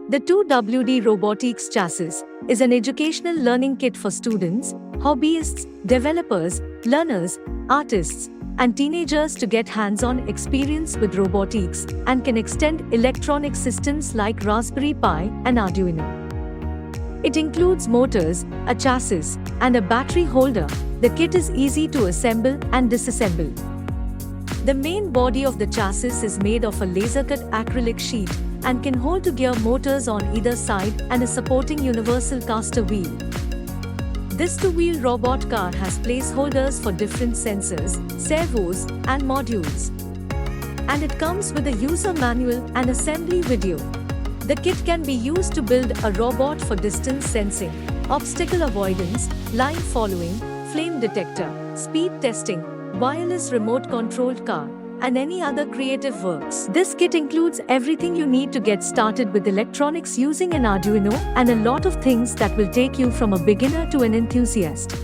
The 2WD Robotics Chassis is an educational learning kit for students, hobbyists, developers, learners, artists, and teenagers to get hands-on experience with robotics and can extend electronic systems like Raspberry Pi and Arduino. It includes motors, a chassis, and a battery holder. The kit is easy to assemble and disassemble. The main body of the chassis is made of a laser-cut acrylic sheet and can hold two gear motors on either side and a supporting universal caster wheel. This two-wheel robot car has placeholders for different sensors, servos, and modules. And it comes with a user manual and assembly video. The kit can be used to build a robot for distance sensing, obstacle avoidance, line following, flame detector, speed testing, wireless remote-controlled car, and any other creative works. This kit includes everything you need to get started with electronics using an Arduino and a lot of things that will take you from a beginner to an enthusiast.